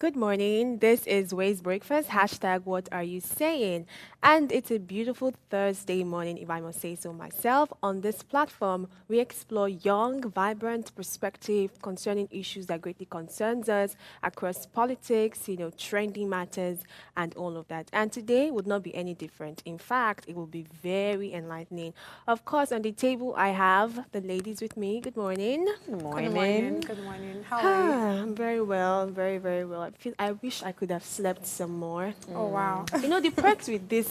Good morning. This is Ways Breakfast. Hashtag what are you saying? And it's a beautiful Thursday morning, if I must say so myself. On this platform, we explore young, vibrant perspective concerning issues that greatly concerns us across politics, trending matters, and all of that. And today would not be any different. In fact, it will be very enlightening. Of course, on the table, I have the ladies with me. Good morning. Good Good morning. morning. Good morning. How are you? I'm very well, very, very well. I wish I could have slept some more. Oh, wow. The perks with this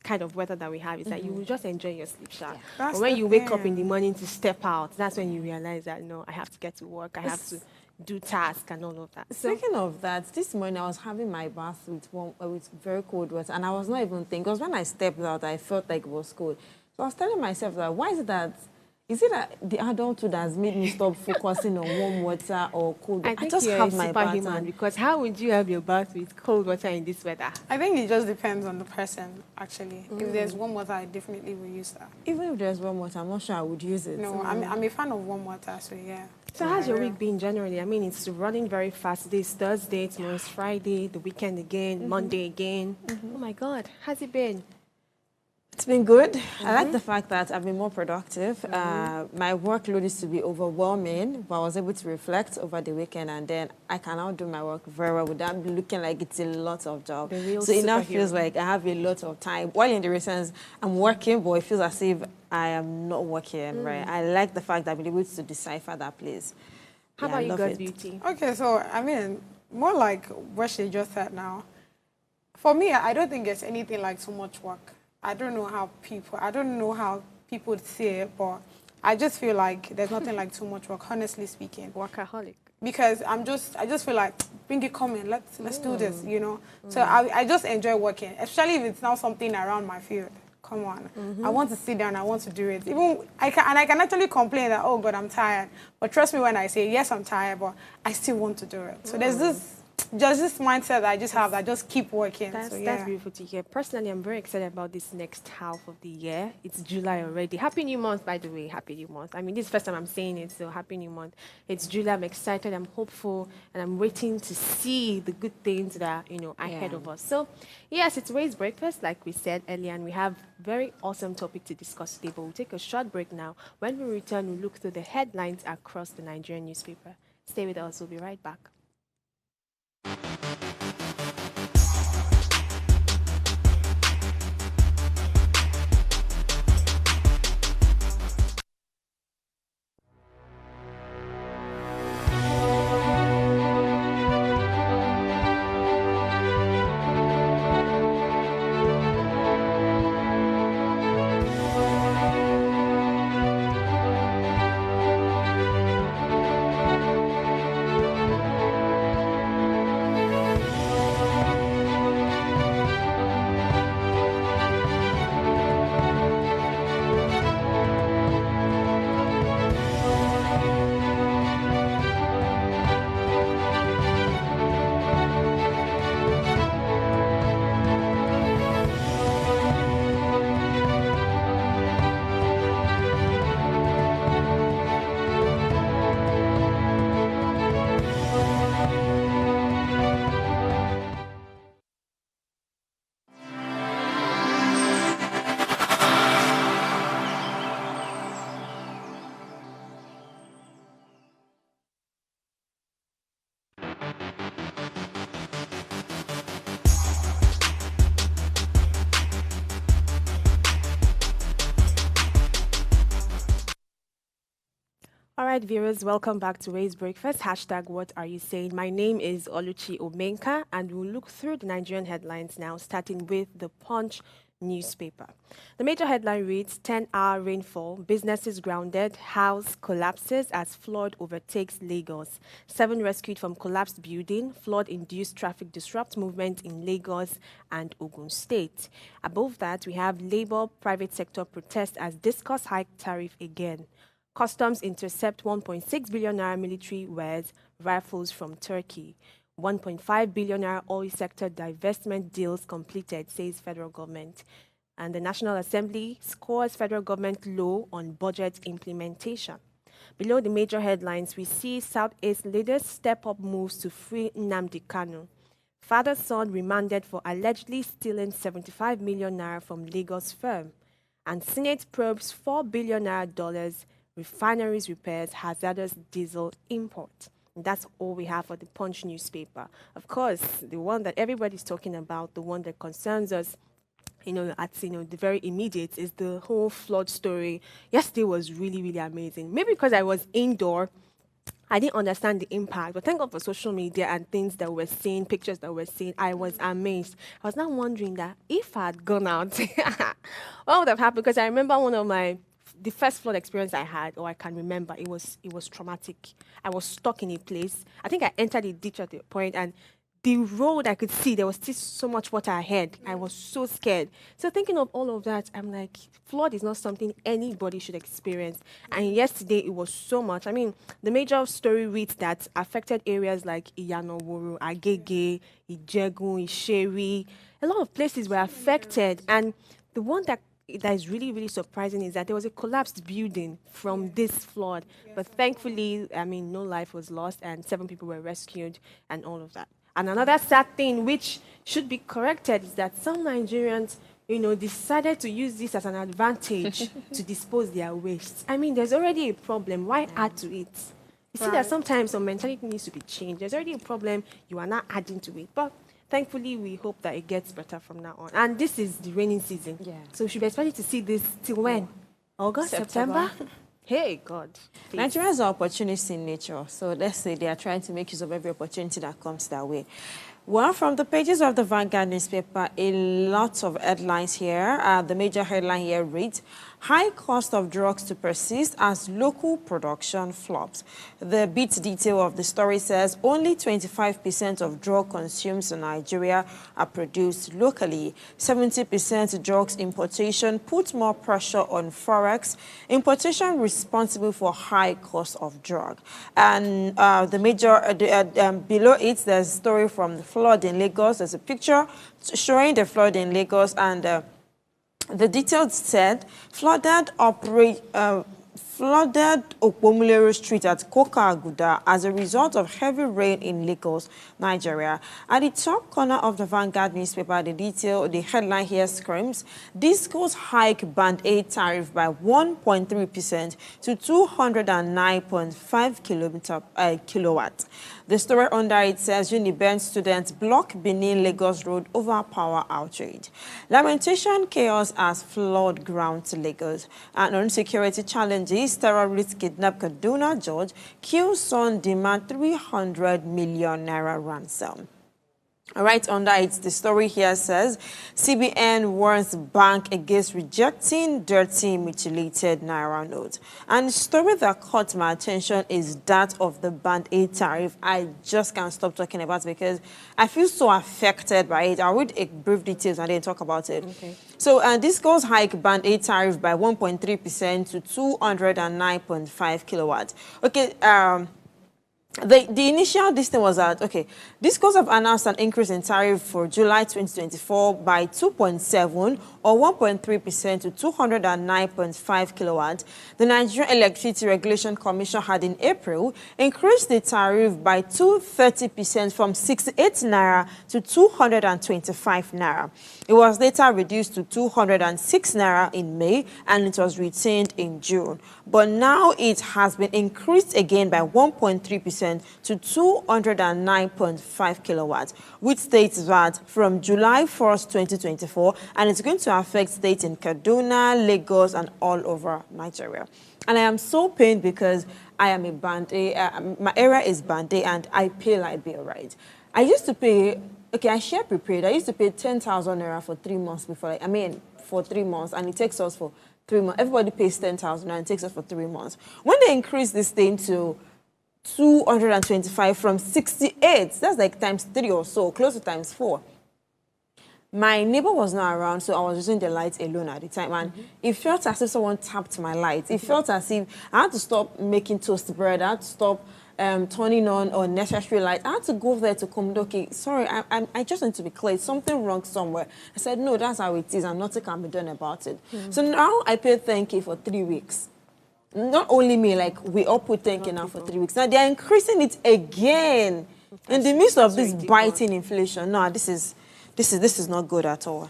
kind of weather that we have is that you will just enjoy your sleep, Sha. But That's when the you wake up in the thing. morning to step out, that's when you realize that no, I have to get to work, I have to do tasks and all of that. So Speaking of that, this morning I was having my bath with very cold water, and I was not even thinking, because when I stepped out, I felt like it was cold. So I was telling myself that, is it that the adulthood has made me stop focusing on warm water or cold I water? I think just you're a have my bath. superhuman because how would you have your bath with cold water in this weather? I think it just depends on the person, actually. If there's warm water, I definitely will use that. Even if there's warm water, I'm not sure I would use it. No, I'm a fan of warm water, so yeah. So how's your I will. week been generally? I mean, it's running very fast. Today's Thursday, tomorrow's Friday, the weekend again, Monday again. Oh my God, how's it been? It's been good. I like the fact that I've been more productive. My workload used to be overwhelming, but I was able to reflect over the weekend, and then I can now do my work very well without looking like it's a lot of job. The real So it now superhero. feels like I have a lot of time. While in the recent sense, I'm working, but it feels as if I am not working, right? I like the fact that I've been able to decipher that place. How Yeah, about I you, love God it. Beauty? Okay, so, more like what she just said now. For me, I don't think it's anything like too much work. I don't know how people see it, but I just feel like there's nothing like too much work, honestly speaking. Workaholic. Because I just feel like bring it coming, let's do this. So I just enjoy working, especially if it's now something around my field. Come on, I want to sit down, I want to do it. Even I can actually complain that, oh God, I'm tired, but trust me when I say yes, I'm tired, but I still want to do it. So there's this mindset that I just have that I just keep working. That's So yeah. that's beautiful to hear. Personally, I'm very excited about this next half of the year. It's July already. Happy New Month, by the way. Happy New Month. I mean, this is the first time I'm saying it, so Happy New Month. It's July. I'm excited. I'm hopeful, and I'm waiting to see the good things that are ahead Yeah. of us. So, yes, it's Raised Breakfast, like we said earlier, and we have very awesome topic to discuss today. But we'll take a short break now. When we return, we'll look through the headlines across the Nigerian newspaper. Stay with us. We'll be right back. All right, viewers, welcome back to Raised Breakfast. Hashtag what are you saying? My name is Oluchi Omenka, and we'll look through the Nigerian headlines now, starting with the Punch newspaper. The major headline reads 10-hour rainfall, businesses grounded, house collapses as flood overtakes Lagos. 7 rescued from collapsed building, flood-induced traffic disrupt movement in Lagos and Ogun State. Above that, we have Labour private sector protest as discuss hike tariff again. Customs intercept 1.6 billion naira military wares rifles from Turkey. 1.5 billion naira oil sector divestment deals completed, says federal government. And the National Assembly scores federal government low on budget implementation. Below the major headlines, we see Southeast leaders step up moves to free Nnamdi Kanu. Father-son remanded for allegedly stealing 75 million naira from Lagos firm. And Senate probes $4 billion refineries repairs hazardous diesel import. And that's all we have for the Punch newspaper. Of course, the one that everybody's talking about, the one that concerns us, the very immediate, is the whole flood story. Yesterday was really, really amazing. Maybe because I was indoor, I didn't understand the impact, but thank God for social media and things that we're seeing, pictures that we're seeing. I was amazed. I was now wondering that if I had gone out, what would have happened? Because I remember the first flood experience I had, or I can remember, it was traumatic. I was stuck in a place. I think I entered a ditch at the point, and the road I could see, there was still so much water ahead. I was so scared. So thinking of all of that, I'm like, flood is not something anybody should experience. And yesterday, it was so much. I mean, the major story reads that affected areas like Iyanoworo, Agege, Ijegun, Isheri, a lot of places were affected. And the one that is really, really surprising is that there was a collapsed building from this flood. But thankfully, I mean, no life was lost and 7 people were rescued and all of that. And another sad thing which should be corrected is that some Nigerians, decided to use this as an advantage to dispose their waste. I mean, there's already a problem. Why add to it? You see that sometimes some mentality needs to be changed. There's already a problem. You are not adding to it. But thankfully, we hope that it gets better from now on. And this is the raining season. Yeah. So we should be expecting to see this till when? August, September? Hey, God. Please. Nigerians are opportunists in nature. So let's say they are trying to make use of every opportunity that comes their way. Well, from the pages of the Vanguard newspaper, a lot of headlines here. The major headline here reads, high cost of drugs to persist as local production flops. The bit detail of the story says only 25% of drug consumed in Nigeria are produced locally. 70% drugs importation puts more pressure on forex. Importation responsible for high cost of drug. And below it, there's a story from the flood in Lagos. There's a picture showing the flood in Lagos, and the details said flooded Okpomulero Street at Koka Aguda as a result of heavy rain in Lagos, Nigeria. At the top corner of the Vanguard newspaper, the headline here screams, Disco's hike band aid tariff by 1.3% to 209.5 kilowatt. The story under it says Uniben students block Benin Lagos Road over power outrage. Lamentation chaos as flood ground Lagos. And on security challenges, terrorists kidnap Kaduna judge, kill son demand 300 million naira ransom. Right under it, the story here says, CBN warns bank against rejecting dirty, mutilated naira notes. And the story that caught my attention is that of the band aid tariff. I just can't stop talking about it because I feel so affected by it. I'll read a brief details and then talk about it. Okay. So this goes hike band aid tariff by 1.3% to 209.5 kilowatts. Okay, the initial distance was that, Discos have announced an increase in tariff for July 2024 by 2.7 or 1.3% to 209.5 kilowatts. The Nigerian Electricity Regulation Commission had in April increased the tariff by 230% from 68 naira to 225 naira. It was later reduced to 206 naira in May and it was retained in June. But now it has been increased again by 1.3% to 209.5 kilowatts, which states that from July 1st, 2024, and it's going to affect states in Kaduna, Lagos, and all over Nigeria. And I am so pained because I am a band A, my area is band A, and I pay like bill, right? I used to pay, I share prepaid. I used to pay 10,000 naira for 3 months before, for 3 months, and it takes us for 3 months. Everybody pays 10,000 and it takes us for 3 months. When they increase this thing to 225 from 68, that's like times 3 or so, close to times 4. My neighbor was not around, so I was using the lights alone at the time, and it felt as if someone tapped my lights. It felt as if I had to stop making toast bread, I had to stop turning on unnecessary lights. I had to go there to come, sorry, I just need to be clear, something wrong somewhere. I said, no, that's how it is, and nothing can be done about it. So now I paid 10K for 3 weeks. not only me, like we all put 10K now for 3 weeks. Now they're increasing it again in the midst of this biting inflation. No, this is not good at all.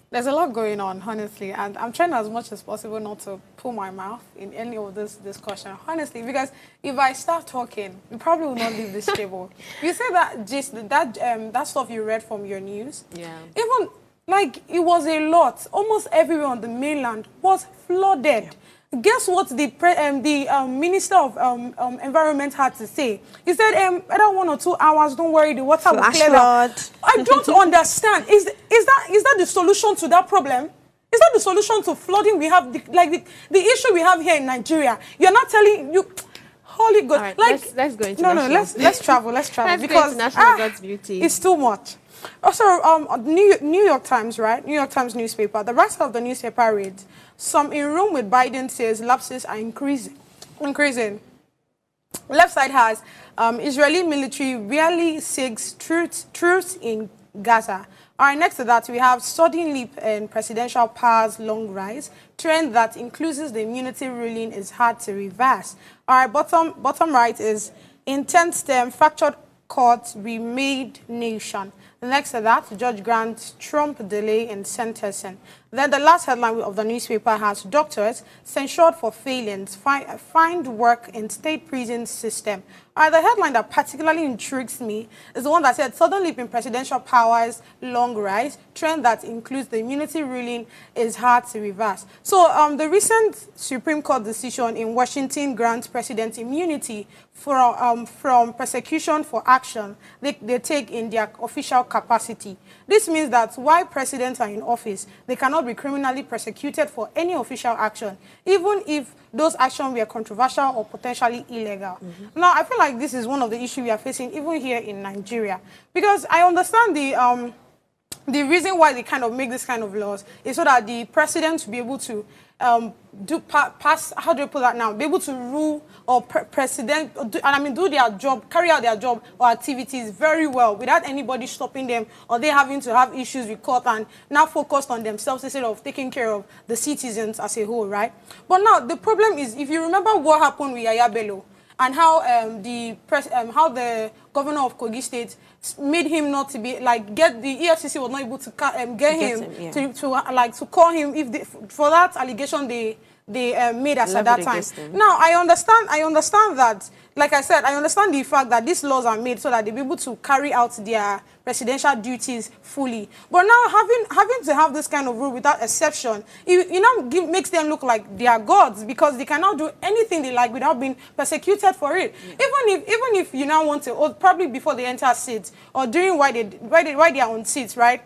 There's a lot going on, honestly, and I'm trying as much as possible not to pull my mouth in any of this discussion, honestly, because if I start talking, we probably will not leave this table. You say that just that stuff you read from your news, even like it was a lot. Almost everywhere on the mainland was flooded. Yeah. Guess what the Minister of Environment had to say? He said, "Either 1 or 2 hours, don't worry, the water will clear out." I don't understand. Is that the solution to that problem? Is that the solution to flooding we have? The issue we have here in Nigeria. You're not telling you. Holy God! Right, like let's go into let's travel. Let's travel because God's beauty. It's too much. Also, New York Times, right? New York Times newspaper. The rest of the newspaper reads: some in room with Biden says lapses are increasing. Left side has Israeli military rarely seeks truce in Gaza. All right, next to that, we have sudden leap in presidential powers, long rise. Trend that includes the immunity ruling is hard to reverse. All right, bottom right is intense term, fractured courts, remade nation. Next to that, Judge grants Trump delay in sentencing. Then the last headline of the newspaper has doctors censured for failings, find work in state prison system. The headline that particularly intrigues me is the one that said sudden leap in presidential powers, long rise, trend that includes the immunity ruling is hard to reverse. So the recent Supreme Court decision in Washington grants president immunity from persecution for action they take in their official capacity. This means that while presidents are in office, they cannot be criminally persecuted for any official action, even if those actions were controversial or potentially illegal. Now, I feel like this is one of the issues we are facing even here in Nigeria, because I understand the reason why they kind of make this kind of laws is so that the president will be able to pass, how do you put that now, be able to rule or do their job, carry out their job or activities very well without anybody stopping them or they having to have issues with court and now focused on themselves instead of taking care of the citizens as a whole, right? But now the problem is, if you remember what happened with Yaya Bello and how how the governor of Kogi State made him not to be get the EFCC was not able to get him to call him for that allegation they made us at that time. Now I understand that, like I said, I understand the fact that these laws are made so that they be able to carry out their presidential duties fully. But now having to have this kind of rule without exception, makes them look like they are gods, because they cannot do anything they like without being persecuted for it. Yeah. Even if you now want to, or probably before they enter seats or during why they are on seats, right?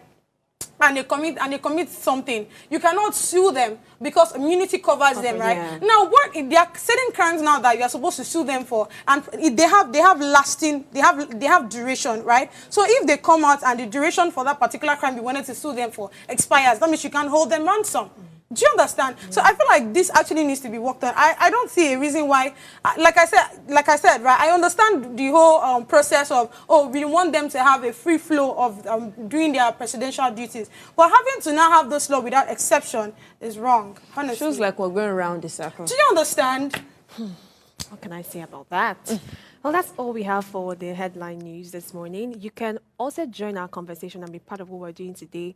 And they commit something, you cannot sue them because immunity covers them, right? Yeah. Now, there are certain crimes now that you are supposed to sue them for, and they have duration, right? So if they come out and the duration for that particular crime you wanted to sue them for expires, that means you can't hold them ransom. Do you understand? So I feel like this actually needs to be worked on. I don't see a reason why, like I said, right, I understand the whole process of, we want them to have a free flow of doing their presidential duties. But having to now have this law without exception is wrong, honestly. It feels like we're going around the circle. Do you understand? What can I say about that? Well, that's all we have for the headline news this morning. You can also join our conversation and be part of what we're doing today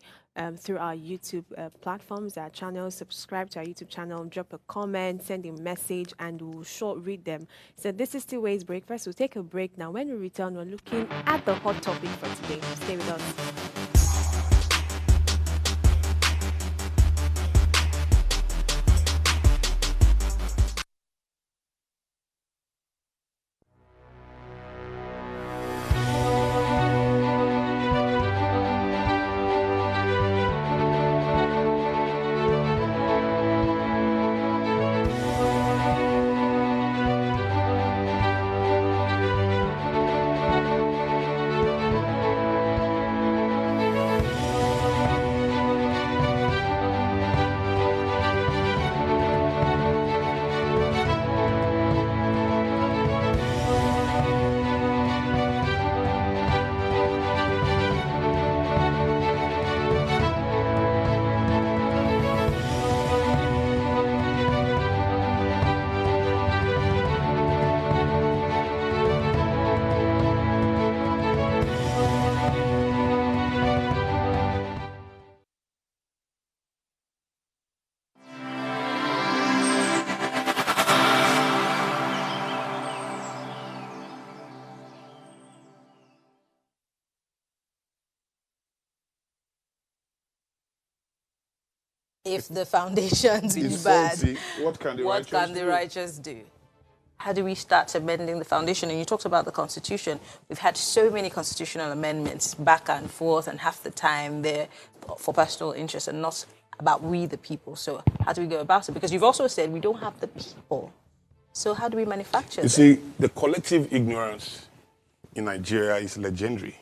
through our YouTube platforms, our channels. Subscribe to our YouTube channel, drop a comment, send a message, and we'll short read them. So this is still Ways Breakfast. We'll take a break now. When we return, we're looking at the hot topic for today. Stay with us. if the foundations be It's bad, faulty. What can the righteous do? How do we start amending the foundation? And you talked about the Constitution. We've had so many constitutional amendments back and forth, and half the time they're for personal interest and not about we the people. So how do we go about it? Because you've also said we don't have the people. So how do we manufacture You them? see, the collective ignorance in Nigeria is legendary,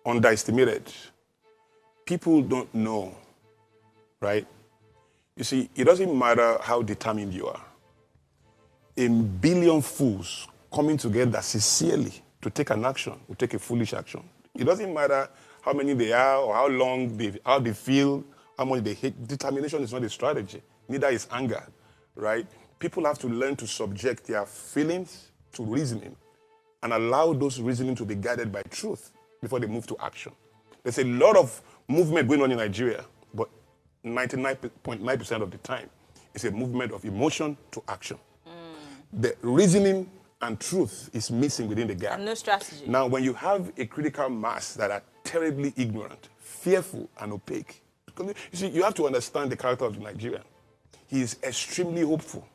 underestimated. People don't know, right? You see, it doesn't matter how determined you are. A billion fools coming together sincerely to take an action will take a foolish action. It doesn't matter how many they are or how they feel, how much they hate. Determination is not a strategy. Neither is anger, right? People have to learn to subject their feelings to reasoning and allow those reasoning to be guided by truth before they move to action. There's a lot of movement going on in Nigeria, but 99.9% of the time, it's a movement of emotion to action. The reasoning and truth is missing within the gap. And no strategy. Now, when you have a critical mass that are terribly ignorant, fearful, and opaque, because you see, you have to understand the character of the Nigerian. He is extremely hopeful.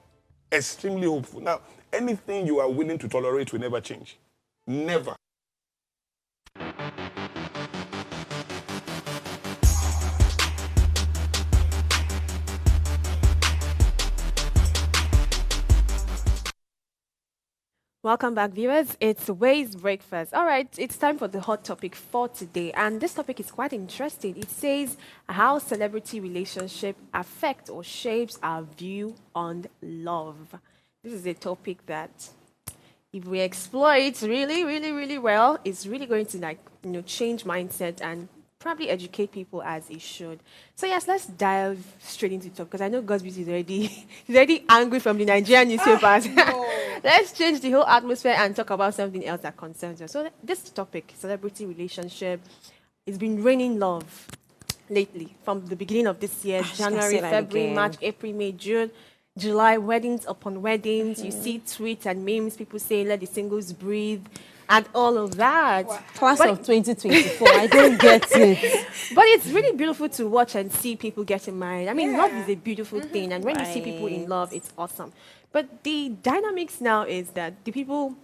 Extremely hopeful. Now, anything you are willing to tolerate will never change. Never. Welcome back, viewers. It's Ways Breakfast. All right, it's time for the hot topic for today. And this topic is quite interesting. It says how celebrity relationship affect or shapes our view on love. This is a topic that, if we explore it really well, it's really going to change mindset and probably educate people as it should. So yes, let's dive straight into it because I know God's Beauty is already angry from the Nigerian newspapers. Let's change the whole atmosphere and talk about something else that concerns us. So this topic, celebrity relationship, it's been raining love lately from the beginning of this year, January, February, March, April, May, June, July, weddings upon weddings. You see tweets and memes, people saying, let the singles breathe. And all of that. Class of 2024, I don't get it. But it's really beautiful to watch and see people getting married. I mean, love is a beautiful thing. And when you see people in love, it's awesome. But the dynamics now is that the people,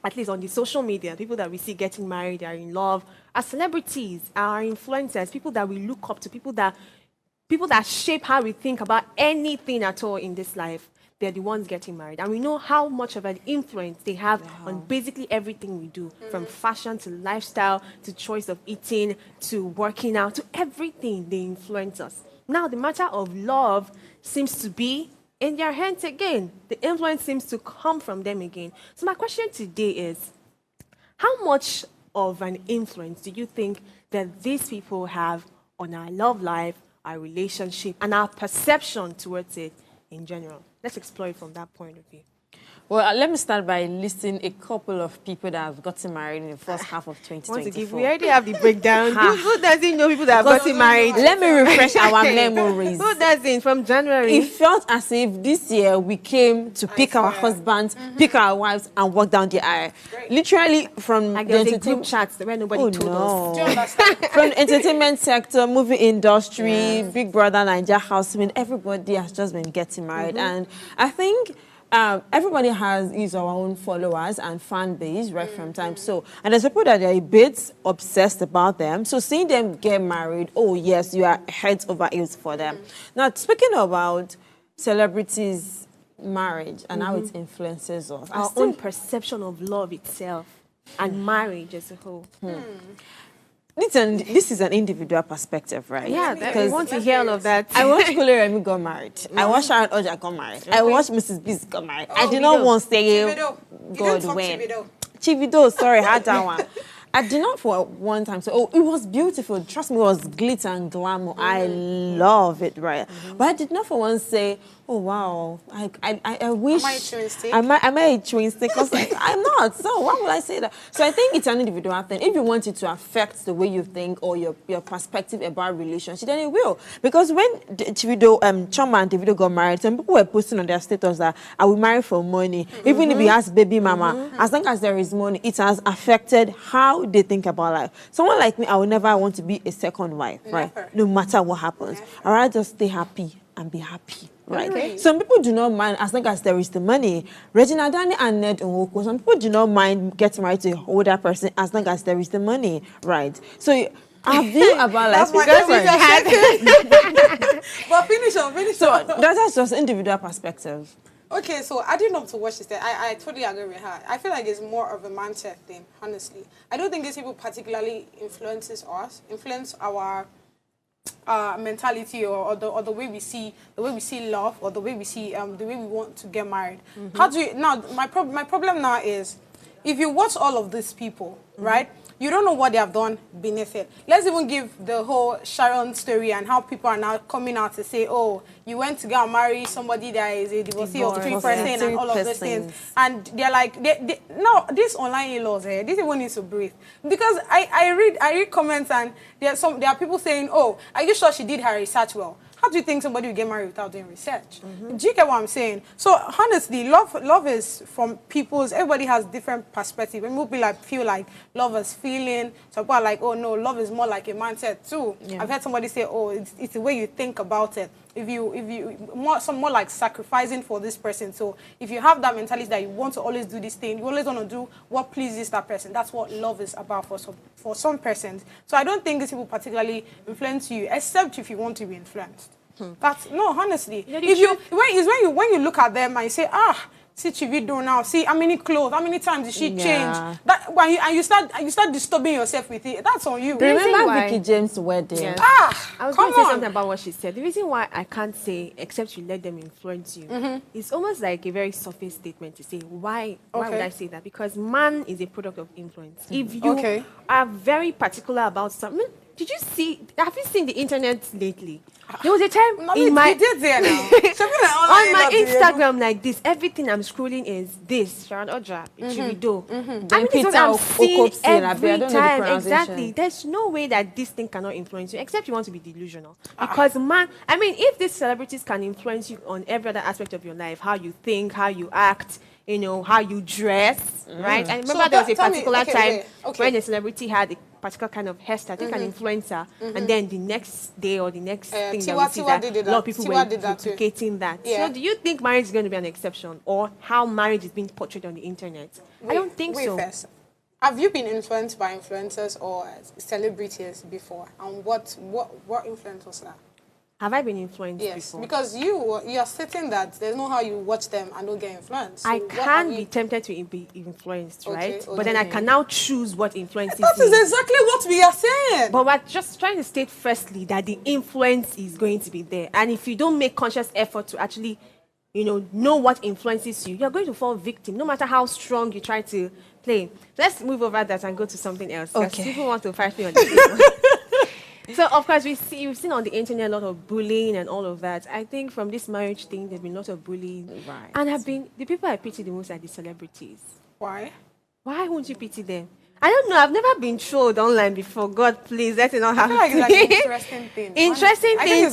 at least on the social media, people that we see getting married, are in love, are celebrities, are influencers, people that we look up to, people that shape how we think about anything at all in this life. They're the ones getting married. And we know how much of an influence they have on basically everything we do, from fashion to lifestyle, to choice of eating, to working out, to everything. They influence us. Now, the matter of love seems to be in their hands again. The influence seems to come from them again. So my question today is, how much of an influence do you think that these people have on our love life, our relationship, and our perception towards it in general? Let's explore it from that point of view. Well, let me start by listing a couple of people that have gotten married in the first half of 2024. We already have the breakdown. Who doesn't know people that have gotten married? Let me refresh our memories. Who doesn't? From January. It felt as if this year we came to pick our husbands, pick our wives, and walk down the aisle. Literally from like the group chats where nobody told us. Do you understand? From the entertainment sector, movie industry, Big Brother, Naija housemen, everybody has just been getting married. And I think everybody is our own followers and fan base right from time. So, and there's people that are a bit obsessed about them. So seeing them get married, oh yes, you are heads over heels for them. Now, speaking about celebrities' marriage and how it influences us. Our own perception of love itself and marriage as a whole. This is an individual perspective, right? Yeah, we want to hear all of that. I watched Kule Remi got married. I watched Sharon Oja got married. I watched Mrs. Biz got married. I did not want to say God when. Chivido, sorry, I had that one. I did not for one time say, oh, it was beautiful. Trust me, it was glitter and glamour. I love it, right? But I did not for once say, oh, wow, I wish... Am I a twin stick? Am I a twin stick? Because I'm not. So why would I say that? So I think it's an individual thing. If you want it to affect the way you think or your perspective about relationship, then it will. Because when Choma and Davido got married, some people were posting on their status that I will marry for money. Even if he has baby mama, as long as there is money, it has affected how how they think about life. Someone like me, I would never want to be a second wife, right? Never. No matter what happens. I'd rather just stay happy and be happy. Right. Okay. Some people do not mind as long as there is the money. Regina Dani and Ned Nwoko, some people do not mind getting married to an older person as long as there is the money. Right. So our view about life is different. But finish on. So that's just individual perspective. Okay, so adding up to what she said, I totally agree with her. I feel like it's more of a mindset thing, honestly. I don't think these people particularly influence our mentality or the way we see love, or the way we see the way we want to get married. How do you now? My problem now is, if you watch all of these people, right? You don't know what they have done beneath it. Let's even give the whole Sharon story and how people are now coming out to say, oh, you went to go and marry somebody that is a divorcee or 3% and all of those things. And they're like, no, these online in-laws here, this one needs to breathe. Because I read comments, and there are people saying, oh, are you sure she did her research well? How do you think somebody will get married without doing research? Do you get what I'm saying? So honestly, love is from people's. Everybody has different perspective. When people feel like love is feeling, some people are like, oh no, love is more like a mindset too. Yeah. I've heard somebody say, oh, it's the way you think about it. If you more like sacrificing for this person. So if you have that mentality that you want to always do this thing, you always want to do what pleases that person. That's what love is about for some persons. So I don't think these people particularly influence you, except if you want to be influenced. That's no, honestly. When you look at them and you say, see Chivido now, see how many clothes, how many times did she change? That when you start disturbing yourself with it, that's on you. Remember Vicky James' wedding? Yes. I was going to say something about what she said. The reason why I can't say except you let them influence you, it's almost like a very surface statement to say why would I say that? Because man is a product of influence. If you are very particular about something, have you seen the internet lately? There was a time on my Instagram like this, everything I'm scrolling is this, Sharon Oja, Chivido. I mean, it's what I'm seeing every time. Exactly. There's no way that this thing cannot influence you, except you want to be delusional. Because if these celebrities can influence you on every other aspect of your life, how you think, how you act, how you dress, right? I remember there was a particular time when a celebrity had a particular kind of hairstyle, I think an influencer, and then the next day or the next thing that we see that a lot of people were duplicating that. Yeah. So do you think marriage is going to be an exception, or how marriage is being portrayed on the internet? I don't think so. First. Have you been influenced by influencers or celebrities before? And what influence was that? Have I been influenced before? Yes, because you are stating that there's no how you watch them and don't get influenced. So I can be tempted to be influenced, right? But then I can now choose what influences me. That is exactly what we are saying. But we're just trying to state firstly that the influence is going to be there. And if you don't make conscious effort to actually, know what influences you, you're going to fall victim, no matter how strong you try to play. Let's move over that and go to something else. Okay. People want to fight me on this. So, of course, we've seen on the internet a lot of bullying and all of that. I think from this marriage thing, there's been a lot of bullying. Right. And the people I pity the most are the celebrities. Why? Why won't you pity them? I don't know. I've never been trolled online before. God, please, let it not happen. I feel like it's an interesting thing. Interesting thing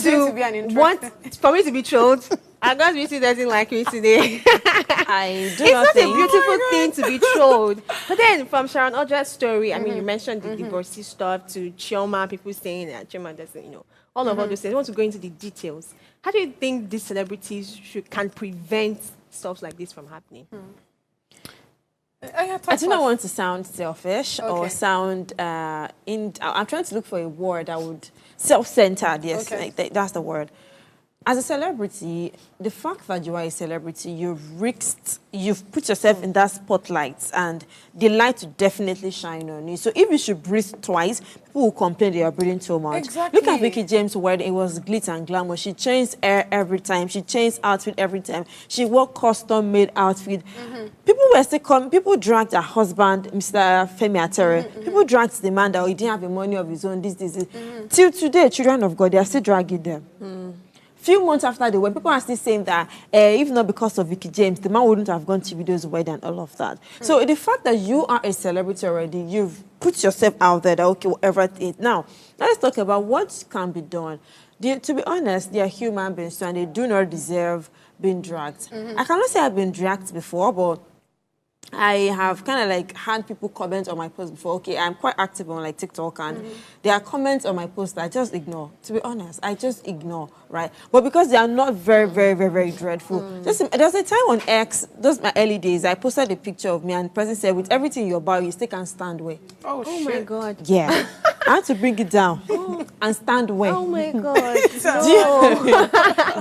for me to be trolled. I got Beauty doesn't like me today. It's not a beautiful thing to be trolled. But then from Sharon Oja's story, I mean, you mentioned the divorcee stuff to Chioma, people saying that Chioma doesn't, all of all those things. I want to go into the details. How do you think these celebrities can prevent stuff like this from happening? I do not want to sound selfish or sound I'm trying to look for a word that would self-centered. Yes, that's the word. As a celebrity, the fact that you are a celebrity, you've put yourself in that spotlight, and the light will definitely shine on you. So if you should breathe twice, people will complain that you're breathing too much. Exactly. Look at Vicky James' wedding. It was glitz and glamour. She changed hair every time. She changed outfit every time. She wore custom-made outfit. People were still coming. People dragged her husband, Mr. Femi Atere. People dragged the man that he didn't have the money of his own. This. Till today, children of God, they are still dragging them. Few months after the wedding, people are still saying that if not because of Vicky James, the man wouldn't have gone to Chivido's wedding and all of that. So the fact that you are a celebrity already, you've put yourself out there that, okay, whatever it is. Now, let's talk about what can be done. To be honest, they are human beings, and they do not deserve being dragged. I cannot say I've been dragged before, but I have kind of like had people comment on my post before. Okay, I'm quite active on like TikTok, and there are comments on my post that I just ignore. To be honest, I just ignore, right? But because they are not very dreadful. Just there was a time on X, those my early days, I posted a picture of me, and the person said, "With everything you're about, you still can stand where." Oh, Oh my God. Yeah, I had to bring it down and stand where. Oh my God.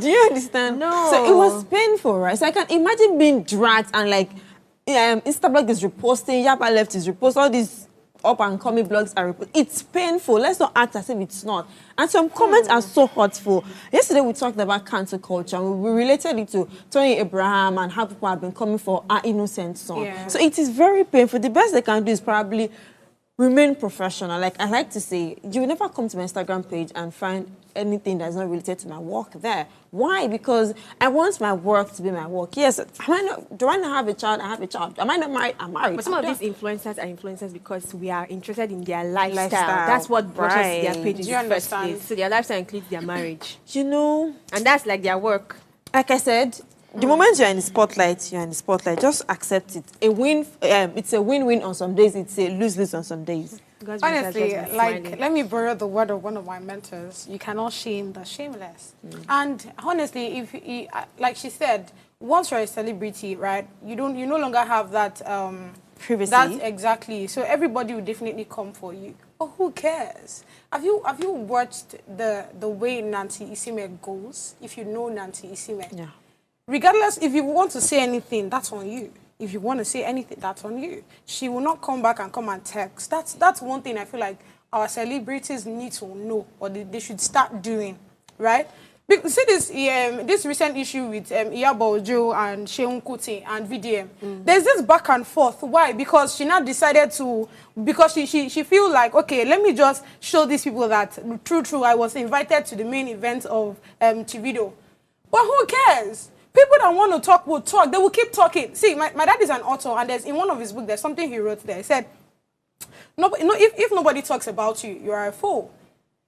Do you understand? No. So it was painful, right? So I can imagine being dragged and like Instablog is reposting, Yaba Left is reposting, all these up and coming blogs are reposting. It's painful. Let's not act as if it's not. And some comments are so hurtful. Yesterday we talked about cancel culture, and we related it to Tony Abraham and how people have been coming for our innocent son. Yeah. So it is very painful. The best they can do is probably remain professional. Like I like to say, you will never come to my Instagram page and find anything that's not related to my work there. Why? Because I want my work to be my work. Yes, do I not have a child? I have a child. Am I not married? I'm married. But some of these influencers are influencers because we are interested in their lifestyle. Lifestyle. That's what brought us to their Right. page in Do you the first understand? place. So their lifestyle includes their marriage. You know, And that's like their work. like I said, the moment you're in the spotlight, you're in the spotlight. Just accept it. It's a win-win on some days. It's a lose-lose on some days. God's Honestly, just been like, smiling. let me borrow the word of one of my mentors. You cannot shame the shameless. And honestly, like she said, once you're a celebrity, right, you no longer have that Privacy. That's exactly. So everybody will definitely come for you. But who cares? Have you watched the way Nancy Isime goes? If you know Nancy Isime, Yeah. regardless, if you want to say anything, that's on you. If you want to say anything, that's on you. She will not come back and come and text. That's one thing I feel like our celebrities need to know, or they should start doing, right? See this recent issue with Iyabo Ojo and Seun Kuti and VDM. There's this back and forth. Why? Because she now decided to, because she feel like, okay, let me just show these people that true, I was invited to the main event of Chivido. But who cares? People that want to talk will talk. They will keep talking. See, my dad is an author, and in one of his books, there's something he wrote there. He said, if nobody talks about you, you are a fool.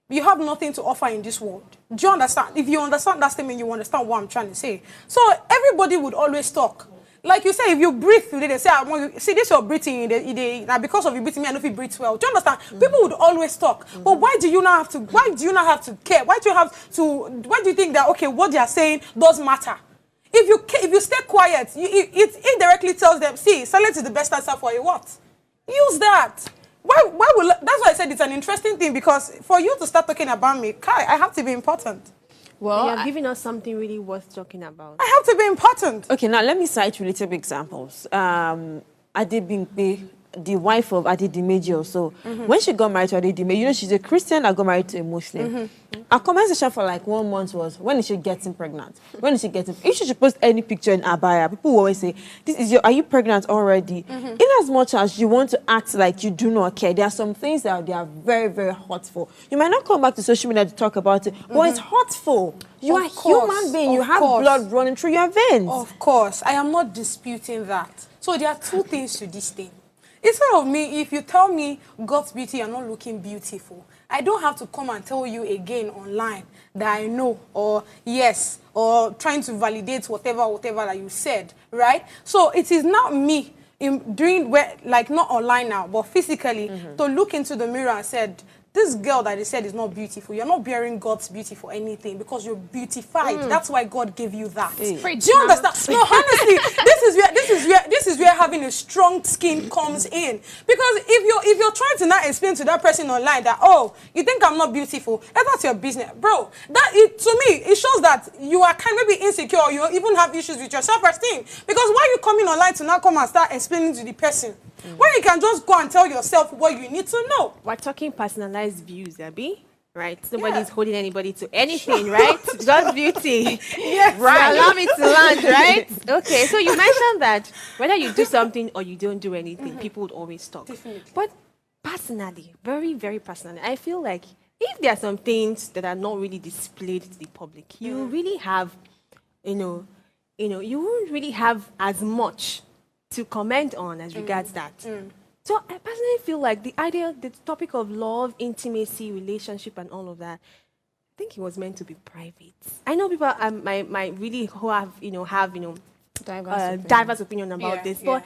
You have nothing to offer in this world. Do you understand? If you understand that statement, you understand what I'm trying to say. So everybody would always talk. Like you say, if you breathe today, they say, see, this you're breathing, now because of you breathing, I know if you breathe well. Do you understand? People would always talk. But why do you not have to care? Why do you think that, okay, what they are saying does matter? If you stay quiet, it indirectly tells them, see, silence is the best answer for you. What? Use that. That's why I said it's an interesting thing, because for you to start talking about me, Kai, I have to be important. Well, You're giving us something really worth talking about. I have to be important. okay, now let me cite related examples. Adebimpe, the wife of Adedimeji also, when she got married to Adedimeji, you know, she's a Christian that got married to a Muslim. Our comment section for like 1 month was, when is she getting pregnant? When is she getting? If she should post any picture in abaya, people will always say, are you pregnant already? In as much as you want to act like you do not care, there are some things that they are very hurtful. You might not come back to social media to talk about it, but it's hurtful. You are a human being. You have blood running through your veins. Of course, I am not disputing that. So there are two things to this thing. Instead of me, if you tell me God's beauty, you're not looking beautiful, I don't have to come and tell you again online that I know, or yes, or trying to validate whatever that you said, right? So it is not me not online now, but physically, to look into the mirror and said, this girl that they said is not beautiful, you're not bearing God's beauty for anything, because you're beautified. That's why God gave you that. Do you understand? No, honestly, this is where having a strong skin comes in. Because if you're trying to not explain to that person online that, oh, you think I'm not beautiful, that's your business, bro. To me, it shows that you are kind of maybe insecure, or you even have issues with your self-esteem. Because why are you coming online to now come and start explaining to the person? When you can just go and tell yourself what you need to know. We're talking personalized views, Abby. Right? Nobody's holding anybody to anything, right? God's beauty. Yes. Right. Allow me to land, right? Okay, so you mentioned that whether you do something or you don't do anything, people would always talk. Definitely. But personally, very personally, I feel like if there are some things that are not really displayed to the public, you really have, you won't really have as much to comment on as regards that. So I personally feel like the topic of love, intimacy, relationship, and all of that, I think it was meant to be private. I know people might really who have diverse opinion about this, but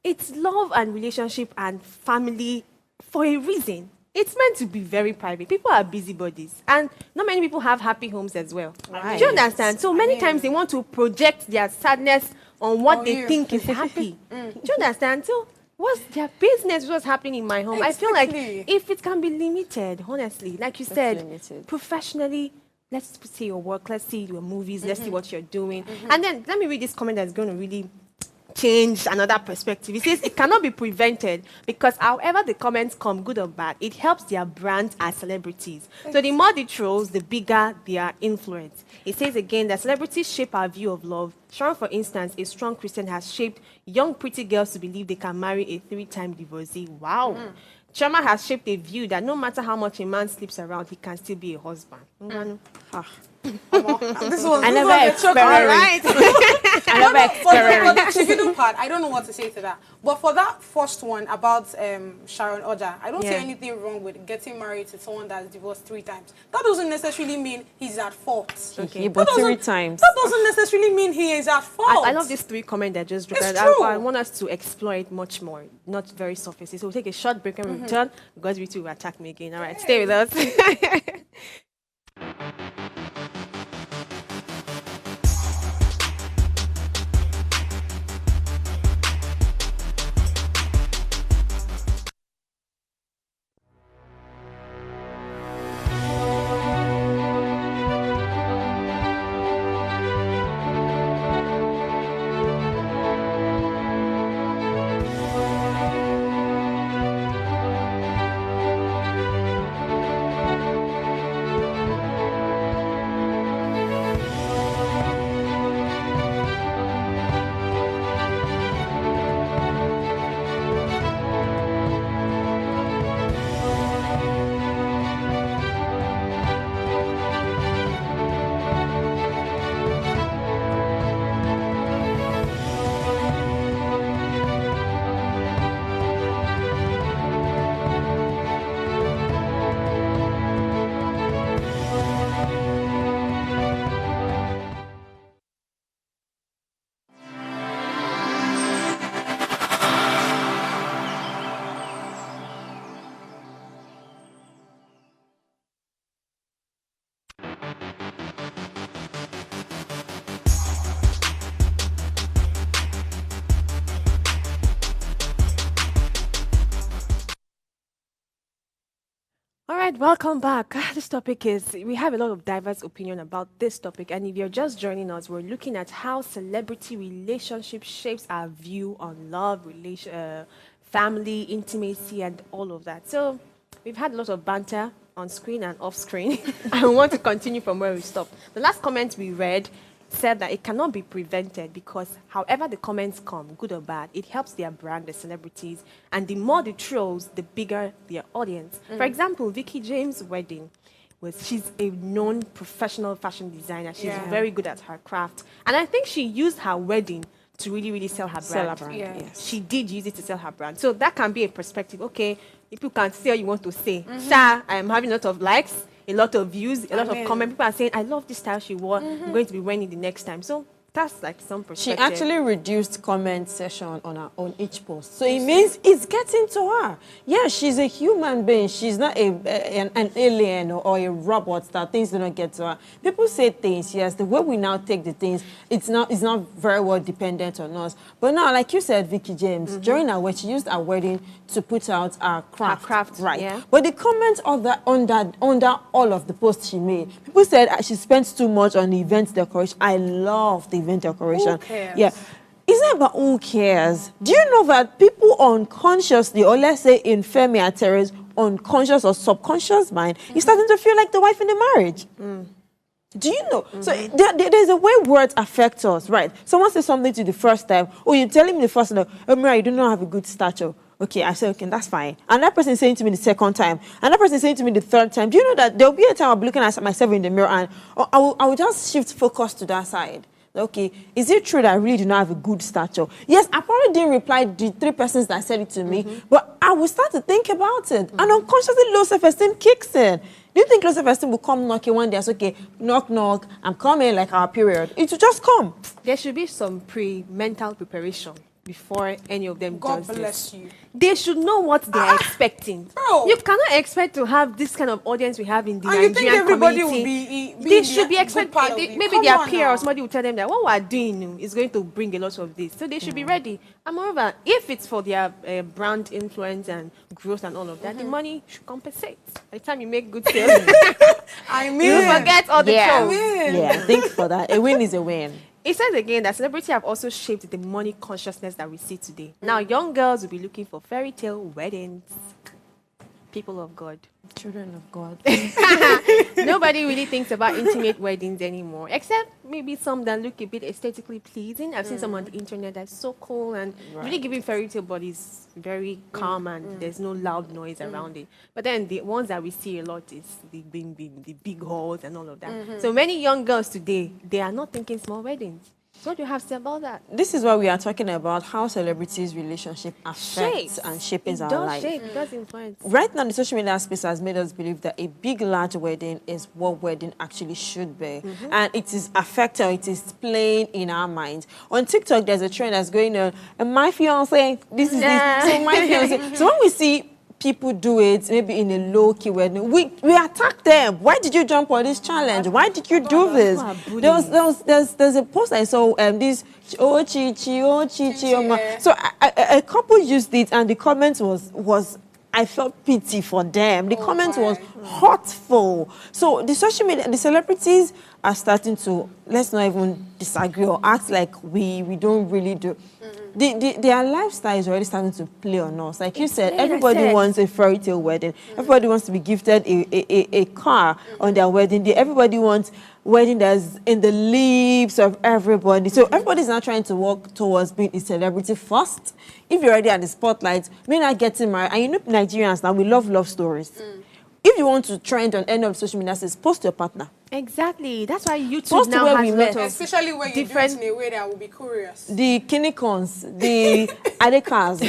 it's love and relationship and family for a reason. It's meant to be very private. People are busybodies, and not many people have happy homes as well. Right. Do you understand? So many times they want to project their sadness on what On they you. think is happy. Do you understand? So what's their business? What's happening in my home? I feel like Exactly. if it can be limited, honestly, like you said, limited. professionally, let's see your work, let's see your movies, let's see what you're doing. And then let me read this comment that's going to really change another perspective. It says it cannot be prevented because however the comments come, good or bad, it helps their brand as celebrities. So the more the trolls, the bigger their influence. It says again that celebrities shape our view of love. Sharon, for instance, a strong Christian, has shaped young pretty girls to believe they can marry a 3-time divorcee. Wow. Chama has shaped a view that no matter how much a man sleeps around, he can still be a husband. I never All experienced. right. I never For experienced. the Chividu part, I don't know what to say to that. But for that first one about Sharon Oja, I don't see Yeah. anything wrong with getting married to someone that's divorced 3 times. That doesn't necessarily mean he's at fault. Okay, but That 3 doesn't- times. That doesn't necessarily mean he is at fault. I love these 3 comments that just dropped. It's I true. want us to explore it much more, not very surface. So we'll take a short break and we return because we will attack me again. All right, stay with us. All right, welcome back. This topic is, we have a lot of diverse opinion about this topic. And if you're just joining us, we're looking at how celebrity relationship shapes our view on love, family, intimacy, and all of that. So we've had a lot of banter on screen and off screen. I want to continue from where we stopped. The last comment we read said that it cannot be prevented because however the comments come, good or bad, it helps their brand, the celebrities, and the more the trolls, the bigger their audience. For example, Vicky James' wedding she's a known professional fashion designer. She's very good at her craft. And I think she used her wedding to really, really sell her brand. Sell her brand, Yeah. yes. She did use it to sell her brand. So that can be a perspective. Okay, people can say what you want to say. Sha, I am having a lot of likes, a lot of views, a lot of Amen. comments. People are saying, I love this style she wore. I'm going to be wearing it the next time. So that's like some She perspective. actually reduced comment session on each post. So it means it's getting to her. Yeah, she's a human being. She's not an alien or a robot that things do not get to her. People say things, yes, the way we now take the things, it's not very well dependent on us. But now, like you said, Vicky James, during her wedding, she used her wedding to put out her craft. craft, right. yeah. But the comments under all of the posts she made, people said she spends too much on the event decoration. I love the event decoration. Who cares? Yeah. It's not about who cares. Do you know that people unconsciously, or let's say in Femi Atere's unconscious or subconscious mind, is starting to feel like the wife in the marriage? Do you know? So there's a way words affect us, right? Someone says something to you the first time, or you're telling me the first time, oh, Mira, you do not have a good stature. Okay, I say, okay, that's fine. And that person is saying to me the second time. And that person is saying to me the third time. Do you know that there'll be a time I'll be looking at myself in the mirror and I will just shift focus to that side. Okay, is it true that I really do not have a good stature? Yes, I probably didn't reply the 3 persons that said it to me, but I will start to think about it. And unconsciously, low self-esteem kicks in. Do you think low self-esteem will come knocking one day? It's okay, knock, knock, I'm coming like our period. It will just come. There should be some mental preparation before any of them God does this. bless you. They should know what they are expecting. Bro. You cannot expect to have this kind of audience we have in the And you Nigerian think everybody community. will be They in should the be good expecting. part of it? Maybe Come their on peer now. or somebody will tell them that what we are doing is going to bring a lot of this. So they should be ready. And moreover, if it's for their brand influence and growth and all of that, the money should compensate. By the time you make good sales, I mean, you forget all the trolls. Yeah, I think for that, a win is a win. It says again that celebrity have also shaped the money consciousness that we see today. Now, young girls will be looking for fairy tale weddings. People of God. Children of God. Nobody really thinks about intimate weddings anymore, except maybe some that look a bit aesthetically pleasing. I've seen some on the internet that's so cool and really giving fairy tale bodies very calm and there's no loud noise around it. But then the ones that we see a lot is the big halls and all of that. So many young girls today, they are not thinking small weddings. So what do you have to say about that? This is why we are talking about how celebrities' relationship affects and shapes our life. It does influence. Right now, the social media space has made us believe that a big, large wedding is what wedding actually should be. And it is affecting, it is playing in our minds. On TikTok, there's a trend that's going on, and my fiancé, this is this, so my fiancé. So when we see people do it, maybe in a low-key wedding, we attack them. Why did you jump on this challenge? Why did you do this? There's a post I saw, this, oh, chichi, oh, ma. So a couple used it, and the comment was I felt pity for them. The comment was hurtful. So the social media, the celebrities are starting to, let's not even disagree or act like we don't really do. Their lifestyle is already starting to play on us. Like you said, everybody wants a fairy tale wedding. Everybody wants to be gifted a car on their wedding day. Everybody wants wedding that's in the lips of everybody. So everybody's now trying to work towards being a celebrity first. If you're already at the spotlight, may not getting married. And you know Nigerians now, we love stories. If you want to trend on any of the social media sites, post your partner. Exactly. That's why YouTube Post now where has we a met. lot of especially when you do different. it in a way that will be curious. The Kinikons, the Adekas,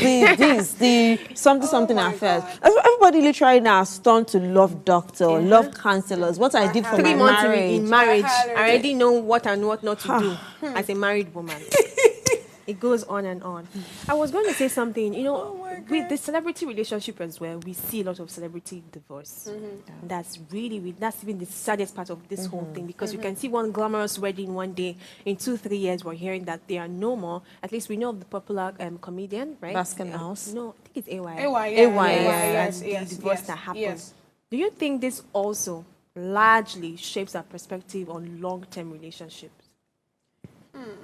the something my affairs. God. Everybody literally now is turned to love doctor, love counselors. What I did for 3 my months marriage. in marriage, I I already know what and what not to do as a married woman. It goes on and on. I was going to say something, with the celebrity relationship as well, we see a lot of celebrity divorce. That's that's even the saddest part of this whole thing, because you can see one glamorous wedding one day, in 2-3 years, we're hearing that they are no more. At least we know of the popular comedian, right? Baskin House. No, I think it's AY. Yes, And the divorce that happened. yes. Do you think this also largely shapes our perspective on long-term relationships?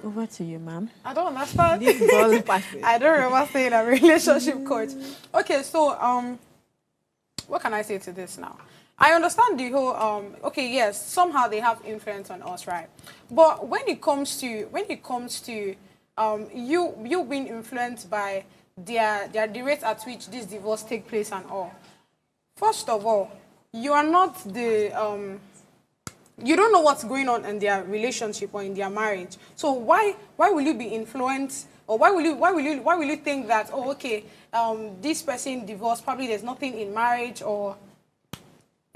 Over to you, ma'am. I don't understand. Ball passing. I don't remember saying a relationship coach. Okay, so what can I say to this now? I understand the whole okay, yes, somehow they have influence on us, right? But when it comes to you being influenced by the rate at which this divorce take place and all. First of all, you are not the you don't know what's going on in their relationship or in their marriage. So why will you be influenced, or why will you think that, oh, okay, this person divorced, probably there's nothing in marriage, or do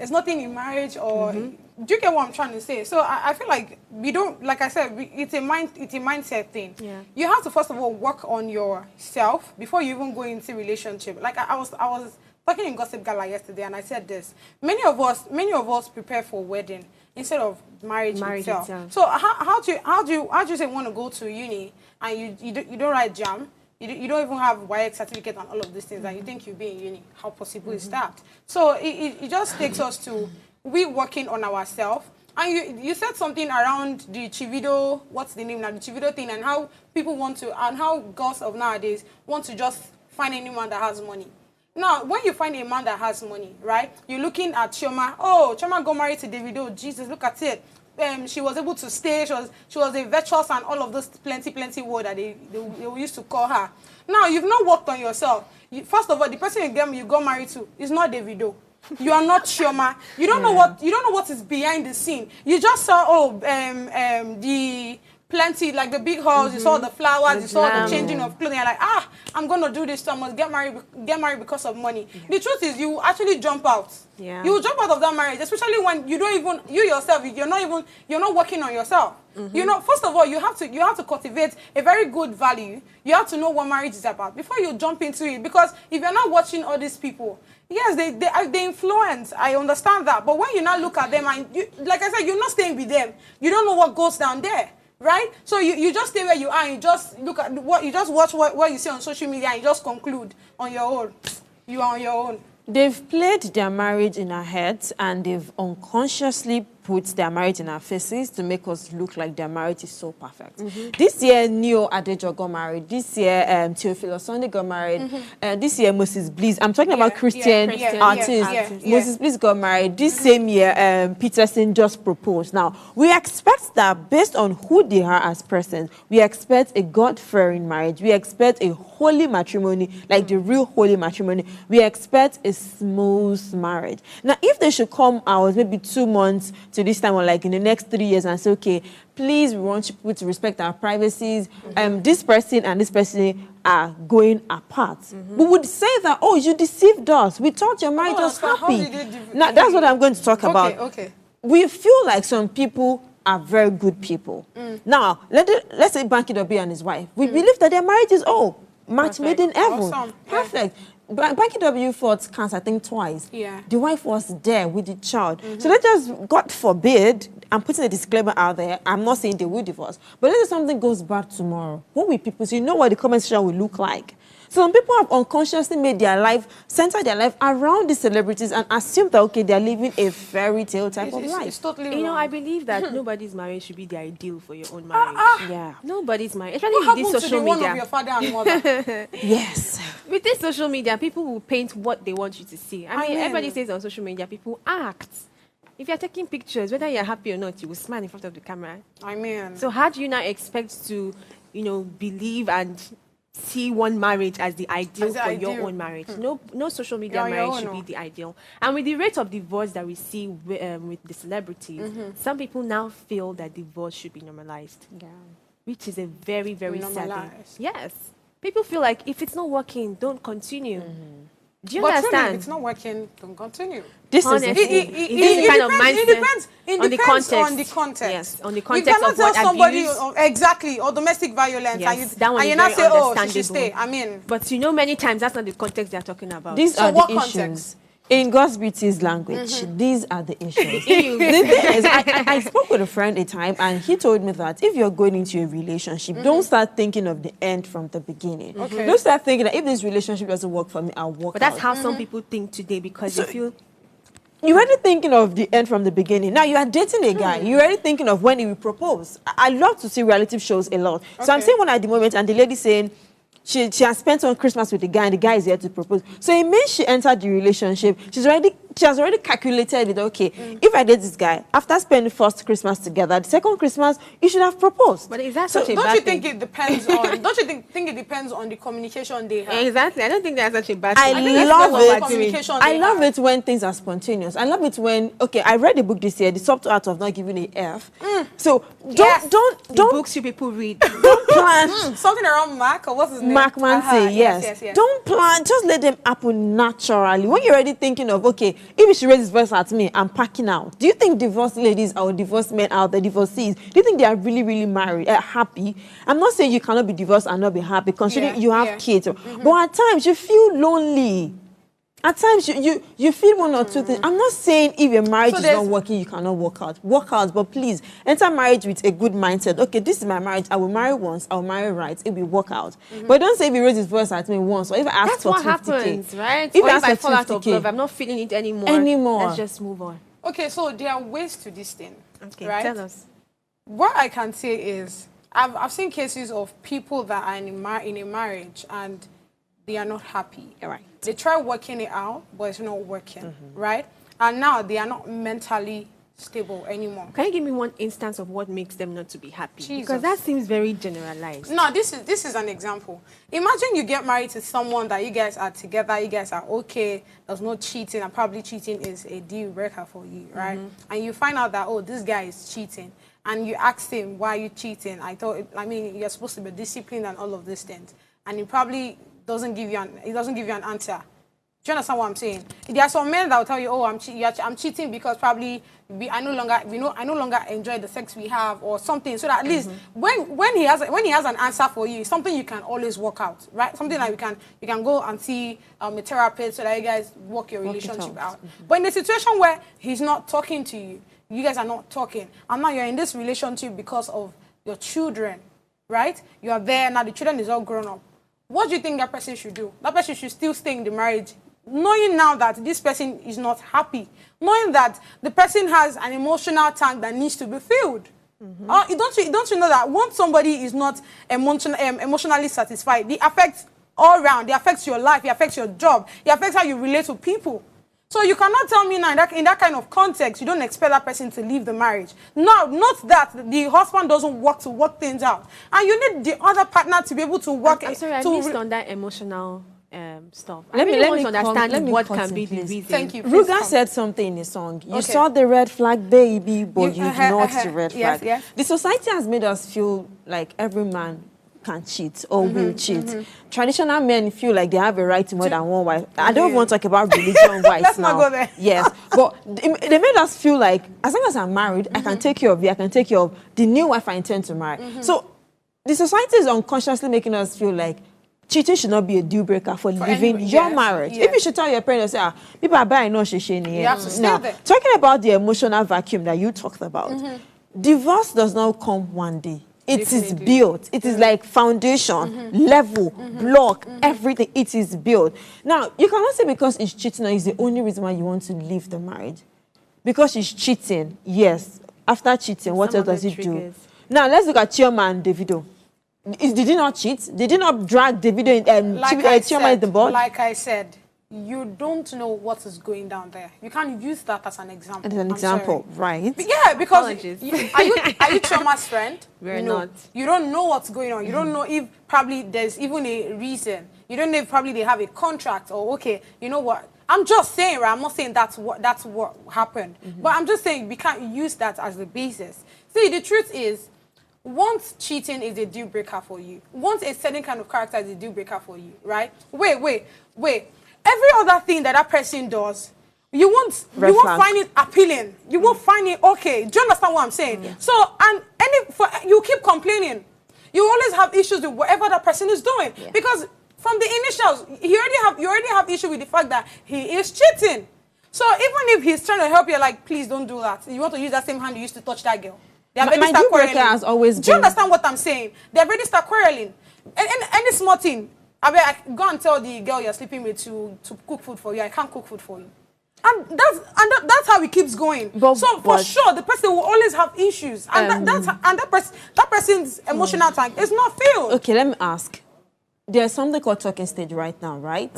you get what I'm trying to say? So I feel like we don't, like I said, it's a mindset thing. Yeah. You have to first of all work on yourself before you even go into relationship. Like I was talking in Gossip Gala yesterday, and I said this: many of us prepare for wedding instead of marriage itself. So how do you say you want to go to uni and you don't write JAM? You don't even have YX certificate and all of these things, and you think you'll be in uni? How possible is that? So it just takes us to we working on ourselves. And you said something around the Chivido, what's the name now, the Chivido thing, and how people want to, and how girls of nowadays want to just find anyone that has money. Now, when you find a man that has money, right, you're looking at Chioma. Oh, Chioma got married to Davido. Jesus, look at it. She was able to stay. She was a virtuous and all of those plenty word that they used to call her. Now, you've not worked on yourself. First of all, the person you got married to is not Davido. You are not Chioma. You don't know what is behind the scene. You just saw the plenty, like the big halls, you saw the flowers, you saw the changing of clothing. You're like, I'm gonna do this, so I must get married because of money. The truth is, you actually jump out. Yeah. You will jump out of that marriage, especially when you don't even, you yourself, you're not working on yourself. You know, first of all, you have to cultivate a very good value. You have to know what marriage is about before you jump into it. Because if you're not watching all these people, yes, they influence. I understand that. But when you now look at them and you, like I said, you're not staying with them. You don't know what goes down there. Right? So you just stay where you are and you just look at you just watch what you see on social media and you just conclude on your own. You are on your own. They've played their marriage in our heads and they've unconsciously put their marriage in our faces to make us look like their marriage is so perfect. This year, Neo Adejo got married. This year, Theophilus Sunday got married. This year, Moses Bliss. I'm talking about Christian artists. Moses Bliss got married. This same year, Peterson just proposed. Now, we expect that based on who they are as persons, we expect a God-fearing marriage. We expect a holy matrimony, like the real holy matrimony. We expect a smooth marriage. Now, if they should come out maybe 2 months to this time or like in the next 3 years and say, okay, please, we want people to respect our privacies. This person and this person are going apart. We would say that, oh, you deceived us. We thought your marriage was happy. Now, that's what I'm going to talk about. Okay. We feel like some people are very good people. Now, let's say Banky W and his wife. We believe that their marriage is, match made in heaven. Awesome. Perfect. Banky W fought cancer, I think, twice. Yeah. The wife was there with the child. So let's just, God forbid, I'm putting a disclaimer out there. I'm not saying they will divorce. But let's say something goes bad tomorrow. What will people say? You know what the comment section will look like? Some people have unconsciously made their life, centered their life around the celebrities and assume that, okay, they're living a fairy tale type of life. It's totally You know, wrong. I believe that nobody's marriage should be the ideal for your own marriage. Yeah. Nobody's marriage, What especially with happened this to social the one of media. your father and mother? Yes. With this social media, people will paint what they want you to see. I mean, everybody says on social media, people act. If you're taking pictures, whether you're happy or not, you will smile in front of the camera. I mean, So how do you now expect to, believe and see one marriage as the ideal As the for ideal. your own marriage? No social media You're on your marriage should own, be the ideal. And with the rate of divorce that we see with the celebrities, some people now feel that divorce should be normalized, which is a very, very sad thing. Normalized. Yes. People feel like if it's not working, don't continue. Do you but truly, understand? if it's not working, don't continue. This is Honestly, the thing. It kind of mindset depends on the context. on the context. Yes, on the You context cannot of tell what somebody abuse. exactly or domestic violence Yes, that one and is you not very say, oh, she should understandable. stay. I mean, But many times that's not the context they're talking about. These So are what the context? issues. In God's beauty's language, these are the issues. The thing is, I spoke with a friend a time, and he told me that if you're going into a relationship, don't start thinking of the end from the beginning. Okay. Don't start thinking that if this relationship doesn't work for me, I'll walk But that's out. how some people think today because they feel You're already thinking of the end from the beginning. Now, you are dating a guy. You're already thinking of when he will propose. I love to see reality shows a lot. So I'm Okay. saying one at the moment, and the lady saying, she has spent on Christmas with the guy, and the guy is here to propose. So it means she entered the relationship. She has already calculated it. Okay, if I date this guy, after spending first Christmas together, the second Christmas, you should have proposed. But is that so such a don't bad you thing? think it depends on? Don't you think it depends on the communication they have? Exactly. I don't think that's such a bad I thing. think that's love what it. communication I they love have. it when things are spontaneous. I love it when, okay, I read a book this year, The Subtle Art of Not Giving a F. So Yes. don't The books you people read. don't plan. Something around Mark or what's his name? Mark Manson, yes. Yes. Don't plan, just let them happen naturally. When you're already thinking of, okay, if she raises voice at me, I'm packing out. Do you think divorced ladies or divorced men out there, divorcees, do you think they are really, really married, happy? I'm not saying you cannot be divorced and not be happy, considering you have kids. But at times, you feel lonely. At times, you feel one or two things. I'm not saying if your marriage So is there's- not working, you cannot work out. Work out, but please, enter marriage with a good mindset. Okay, this is my marriage. I will marry once. I will marry right. It will work out. But don't say if he raises his voice at me once, or if I ask That's for what 50K. happens, right? If Or I if ask I for fall out of 50K. love, I'm not feeling it anymore. Let's just move on. Okay, so there are ways to this thing. Okay, right? tell us. What I can say is I've seen cases of people that are in a marriage and they are not happy. Right. They try working it out, but it's not working, right? And now they are not mentally stable anymore. Can you give me one instance of what makes them not to be happy? Jesus. Because that seems very generalized. No, this is an example. Imagine you get married to someone that you guys are together, you guys are okay, there's no cheating, and probably cheating is a deal breaker for you, right? And you find out that, oh, this guy is cheating. And you ask him, why are you cheating? You're supposed to be disciplined and all of these things. And he probably doesn't give you an answer. Do you understand what I'm saying? There are some men that will tell you, oh, I'm cheating because probably I no longer enjoy the sex we have or something. So that at least when he has an answer for you, it's something you can always work out, right? Something like you can go and see a therapist so that you guys work your relationship out. But in a situation where he's not talking to you, you guys are not talking, and now you're in this relationship because of your children, right? You are there now. The children is all grown up. What do you think that person should do? That person should still stay in the marriage, knowing now that this person is not happy, knowing that the person has an emotional tank that needs to be filled. Don't you know that once somebody is not emotionally satisfied, it affects all around. It affects your life. It affects your job. It affects how you relate to people. So you cannot tell me now in that kind of context, you don't expect that person to leave the marriage. No, not that the husband doesn't work to work things out. And you need the other partner to be able to work. I'm sorry, I missed on that emotional stuff. Let me understand what can be the reason. Thank you. Ruger said something in his song. You saw the red flag, baby, but you ignored the red flag. Yes. The society has made us feel like every man can cheat or will cheat. Traditional men feel like they have a right to more than one wife. I don't want to talk about religion wives Let's now. not go there. Yes, but they made us feel like as long as I'm married, I can take care of you. I can take care of the new wife I intend to marry. So the society is unconsciously making us feel like cheating should not be a deal breaker for living your marriage. If you should tell your parents, people are buying no shishini. You have to stay Now, there. talking about the emotional vacuum that you talked about, divorce does not come one day. It is built. It is like foundation, level, block, everything. It is built. Now, you cannot say because it's cheating is the only reason why you want to leave the marriage. Because she's cheating, yes. After cheating, what else does it do? Now, let's look at Chioma and Davido. Did he not cheat? Did he not drag Davido and Chioma in the board? Like I said, you don't know what is going down there. You can't use that as an example. As an example, right? Yeah, because Apologies. are you Chioma's friend? We're No. not. You don't know what's going on. You don't know if probably there's even a reason. You don't know if probably they have a contract or okay, you know what? I'm just saying, right? I'm not saying that's what happened. But I'm just saying we can't use that as the basis. See, the truth is, once cheating is a deal breaker for you, once a certain kind of character is a deal breaker for you, right? Wait. Every other thing that person does, you won't find it appealing. You won't find it okay. Do you understand what I'm saying? Yeah. So, you keep complaining. You always have issues with whatever that person is doing because from the initials, you already have issue with the fact that he is cheating. So even if he's trying to help you, like, please don't do that. You want to use that same hand you used to touch that girl. My deal breaker has always been. Do you understand what I'm saying? They already start quarreling. Any small thing. I go and tell the girl you're sleeping with to cook food for you. I can't cook food for you. And that's how it keeps going. So for sure, the person will always have issues. And that person's emotional tank is not filled. Okay, let me ask. There's something called talking stage right now, right?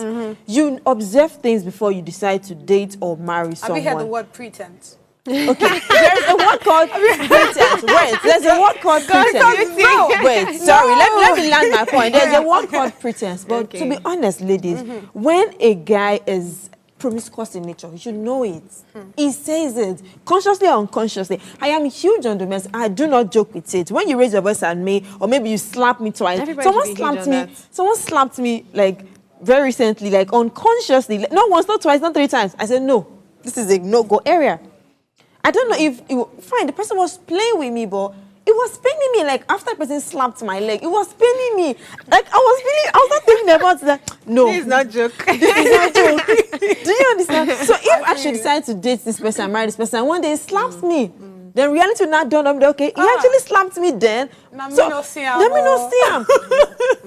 You observe things before you decide to date or marry someone. Have you heard the word pretense? Okay, there's a word called pretense. Wait, there's a word called pretense. Wait, sorry, let me land my point. There's a word called pretense. But to be honest, ladies, when a guy is promiscuous in nature, you should know it. He says it, consciously or unconsciously. I am huge on the mess. I do not joke with it. When you raise your voice at me, or maybe you slap me twice, someone slapped me like very recently, like unconsciously, not once, not twice, not 3 times. I said, no, this is a no-go area. I don't know if fine, the person was playing with me, but it was paining me. Like after the person slapped my leg, it was paining me. Like I was not thinking about that. No, this is not joke. This is not joke. Do you understand? So if I should decide to date this person and marry this person, and one day he slaps me, then reality will not dawn on me. Okay, he actually slapped me then. Let me So not see let me not see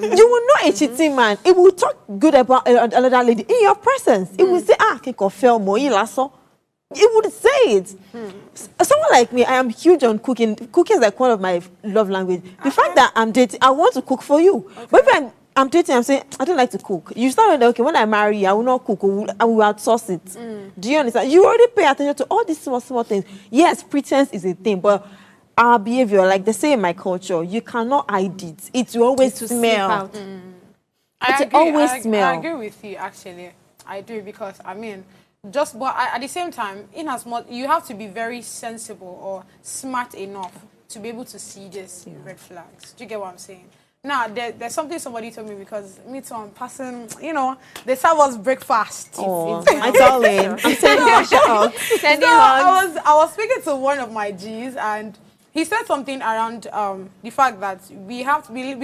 him. You will know a cheating man. He will talk good about another lady in your presence. He will say, kiko fell mo lasso. He would say it. Someone like me, I am huge on cooking. Cooking is like one of my love language. The fact that I'm dating, I want to cook for you. Okay. But if I'm dating, I'm saying, I don't like to cook. You start with, okay, when I marry you, I will not cook. I will outsource it. Do you understand? You already pay attention to all these small things. Yes, pretense is a thing, but our behavior, like they say in my culture, you cannot hide it. It will always smell. I agree with you, actually. I do, because, but at the same time, in as much, you have to be very sensible or smart enough to be able to see these red flags. Do you get what I'm saying? Now, there's something somebody told me because me too, I'm passing, you know, they serve us breakfast. Oh, my darling, I'm sending you a shout out. Sending So hugs. I was speaking to one of my Gs, and he said something around the fact that we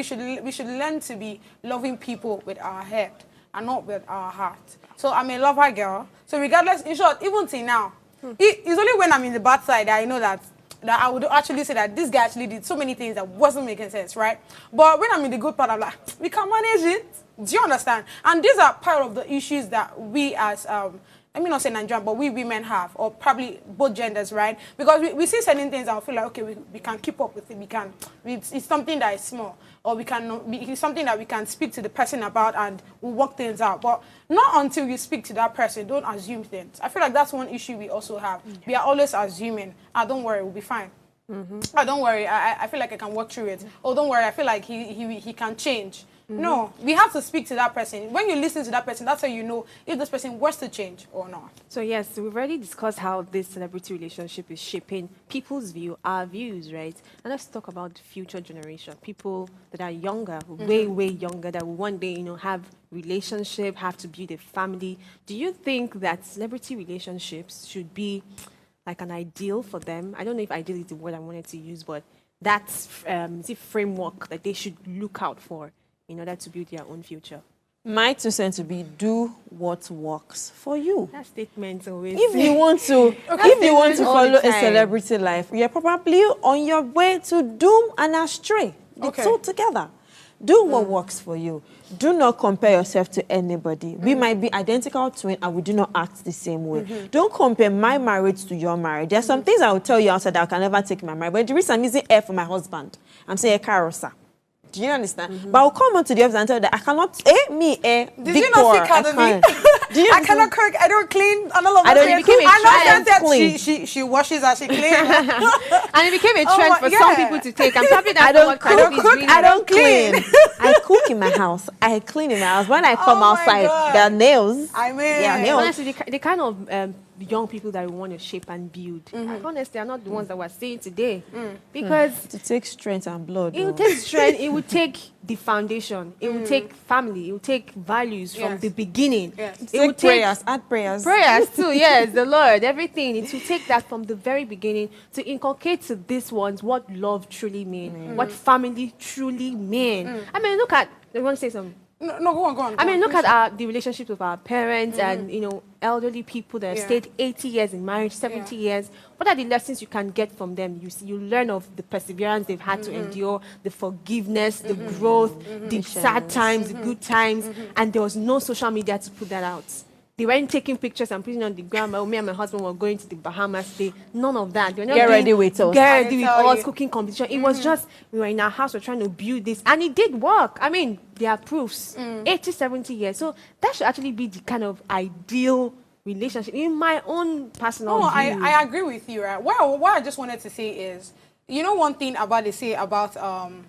should learn to be loving people with our head and not with our heart. So I'm a lover girl. So regardless, in short, even till now, it's only when I'm in the bad side that I know that I would actually say that this guy actually did so many things that wasn't making sense, right? But when I'm in the good part, I'm like, we can manage it. Do you understand? And these are part of the issues that we as, I mean not say Nigerian, but we women have, or probably both genders, right? Because we see certain things and we feel like, okay, we can keep up with it. It's something that is small, or it's something that we can speak to the person about and we'll work things out. But not until you speak to that person, don't assume things. I feel like that's one issue we also have. We are always assuming, don't worry, we'll be fine. Oh, don't worry, I feel like I can work through it. Oh, don't worry, I feel like he can change. No, we have to speak to that person. When you listen to that person, that's how you know if this person wants to change or not. So yes, we've already discussed how this celebrity relationship is shaping people's view, our views, right? And let's talk about the future generation, people that are younger, way younger, that will one day, have relationship, have to build a family. Do you think that celebrity relationships should be like an ideal for them? I don't know if ideal is the word I wanted to use, but that's the framework that they should look out for in order to build their own future. My 2 cents would be do what works for you. That statement always. If you want to, follow a celebrity life, you're probably on your way to doom and astray. The two together. Do what works for you. Do not compare yourself to anybody. We might be identical twin and we do not act the same way. Don't compare my marriage to your marriage. There are some things I will tell you outside that I can never take in my marriage. But the reason I'm using air for my husband, I'm saying carousel. Do you understand? But I'll come on to the office and tell you that I cannot, Did you not see Academy? I cannot cook, I don't clean, and all of that. I don't clean. She washes and she cleans. And it became a trend for some people to take. And probably that's what I don't clean. I cook in my house. I clean in my house. When I come outside, there are nails. I mean, nails. Honestly, the kind of young people that we want to shape and build, honestly, are not the ones that we're seeing today. Because to take strength and blood. It will take strength. It will take the foundation. It will take family. It will take values from the beginning. It will take prayers. Add prayers. Prayers too. Yes, the Lord. Everything. It will take that from the very beginning to inculcate to these ones what love truly means, what family truly means. I mean, look at. I want to say something. No, go on. I mean, look at the relationships with our parents and, elderly people that have stayed 80 years in marriage, 70 years. What are the lessons you can get from them? You learn of the perseverance they've had to endure, the forgiveness, the growth, the sad times, the good times. And there was no social media to put that out. They weren't taking pictures and putting on the ground. Me and my husband were going to the Bahamas. None of that. They were not Get ready with us. Cooking competition. It was just, we were in our house, we're trying to build this. And it did work. I mean, there are proofs. 80, 70 years. So that should actually be the kind of ideal relationship in my own personal view. I agree with you, right? What I just wanted to say is, one thing about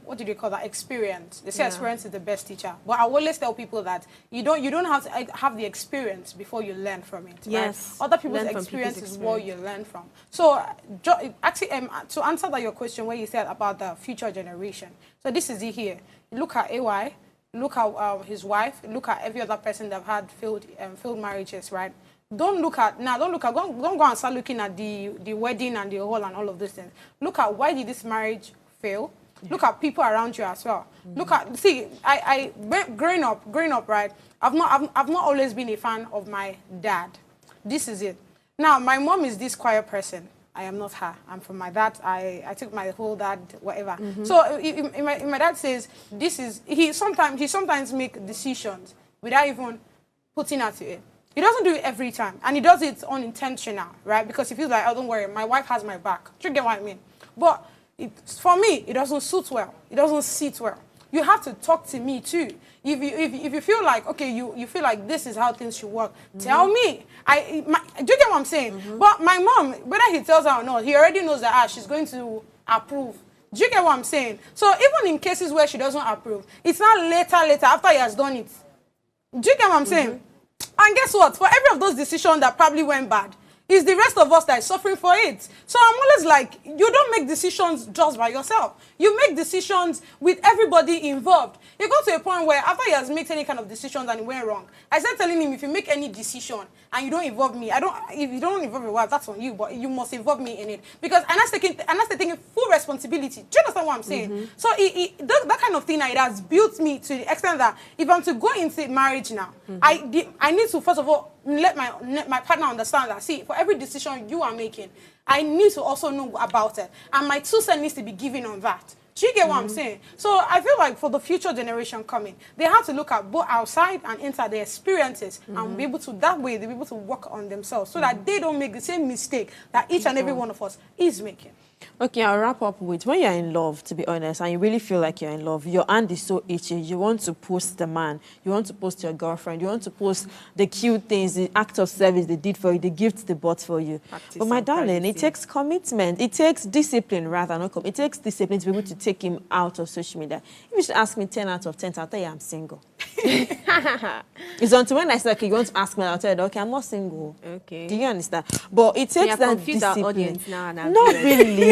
what do they call that? Experience. They say experience is the best teacher. But I always tell people that you don't have to have the experience before you learn from it. Yes. Right? Other people's experience is what you learn from. So actually, to answer your question, where you said about the future generation. So this is it here. Look at AY. Look at his wife. Look at every other person that have had failed marriages, right? Don't go and start looking at the wedding and the hall and all of those things. Look at why did this marriage fail. Look at people around you as well. Look at, I growing up, right? I've not always been a fan of my dad. This is it. Now my mom is this quiet person. I am not her. I'm from my dad. I took my whole dad, whatever. So if my dad says he sometimes make decisions without even putting her to it. He doesn't do it every time, and he does it unintentional, right? Because he feels like, oh, don't worry, my wife has my back. Do you get what I mean? But for me, it doesn't suit well. It doesn't sit well. You have to talk to me too. If you feel like, okay, you feel like this is how things should work, tell me. Do you get what I'm saying? But my mom, whether he tells her or not, he already knows that she's going to approve. Do you get what I'm saying? So even in cases where she doesn't approve, it's not later after he has done it. Do you get what I'm saying? And guess what? For every of those decisions that probably went bad, It's the rest of us that is suffering for it. So I'm always like, you don't make decisions just by yourself. You make decisions with everybody involved. You go to a point where after he has made any kind of decisions and it went wrong, I started telling him, if you make any decision and you don't involve me, if you don't involve your wife, that's on you, but you must involve me in it. Because and that's taking full responsibility. Do you understand what I'm saying? So that kind of thing, it has built me to the extent that if I'm to go into marriage now, I need to, first of all, let my partner understand that, see, for every decision you are making, I need to also know about it. And my 2 cents needs to be given on that. Do you get what I'm saying? So I feel like for the future generation coming, they have to look at both outside and inside their experiences and be able to, that way, they'll be able to work on themselves so that they don't make the same mistake that each and every one of us is making. Okay, I'll wrap up with, when you're in love, to be honest, and you really feel like you're in love, your hand is so itchy. You want to post the man, you want to post your girlfriend, you want to post the cute things, the act of service they did for you, the gifts they bought for you. But my darling, it takes commitment. It takes discipline, rather, not it takes discipline to be able to take him out of social media. If you should ask me 10 out of 10, I'll tell you I'm single. It's until when I say, okay, you want to ask me, I'll tell you, okay, I'm not single. Okay. Do you understand? But it takes that confused discipline. our audience now. And Not really.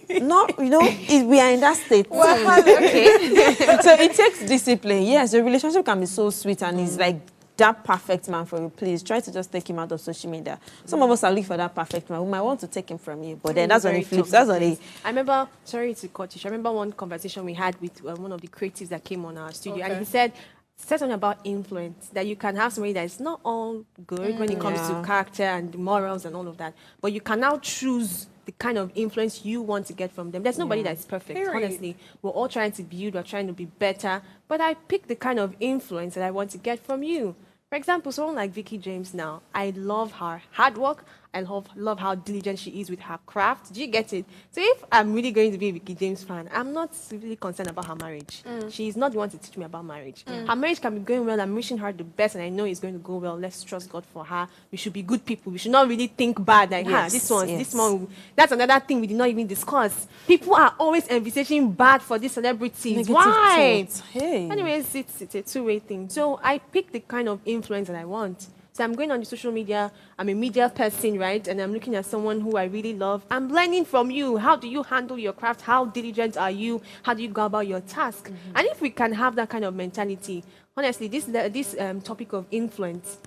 Not, we are in that state. Well, okay. So it takes discipline. Yes, the relationship can be so sweet and he's like that perfect man for you. Please try to just take him out of social media. Some of us are looking for that perfect man. We might want to take him from you, but then that's when he flips. That's when he... I remember, sorry to cut you, I remember one conversation we had with one of the creatives that came on our studio, and he said something about influence, that you can have somebody that is not all good when it comes to character and morals and all of that, but you can now choose the kind of influence you want to get from them. There's nobody that's perfect, honestly. We're all trying to build, we're trying to be better, but I pick the kind of influence that I want to get from you. For example, someone like Vicky James now, I love her hard work. I love how diligent she is with her craft. Do you get it? So if I'm really going to be a Vicky James fan, I'm not really concerned about her marriage. She's not the one to teach me about marriage. Her marriage can be going well. I'm wishing her the best, and I know it's going to go well. Let's trust God for her. We should be good people. We should not really think bad like, this one. That's another thing we did not even discuss. People are always envisaging bad for these celebrities. Why? Hey. Anyways, it's a two-way thing. So I pick the kind of influence that I want. So I'm going on the social media, I'm a media person, right? And I'm looking at someone who I really love. I'm learning from you. How do you handle your craft? How diligent are you? How do you go about your task? And if we can have that kind of mentality, honestly, this topic of influence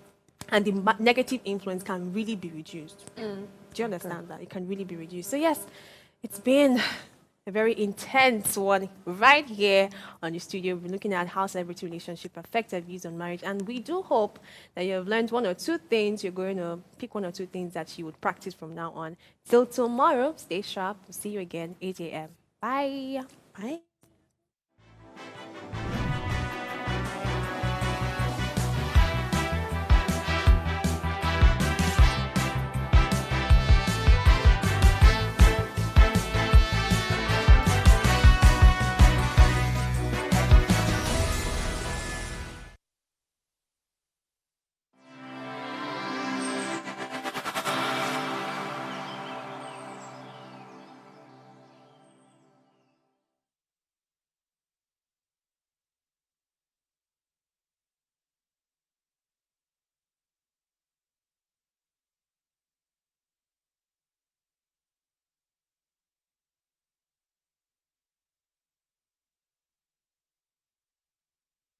and the negative influence can really be reduced. Do you understand that? It can really be reduced. So yes, it's been a very intense one right here on the studio. We're looking at how celebrity relationship affect their views on marriage, and we do hope that you have learned one or two things. You're going to pick one or two things that you would practice from now on. Till tomorrow, stay sharp. We'll see you again, 8 a.m. Bye. Bye.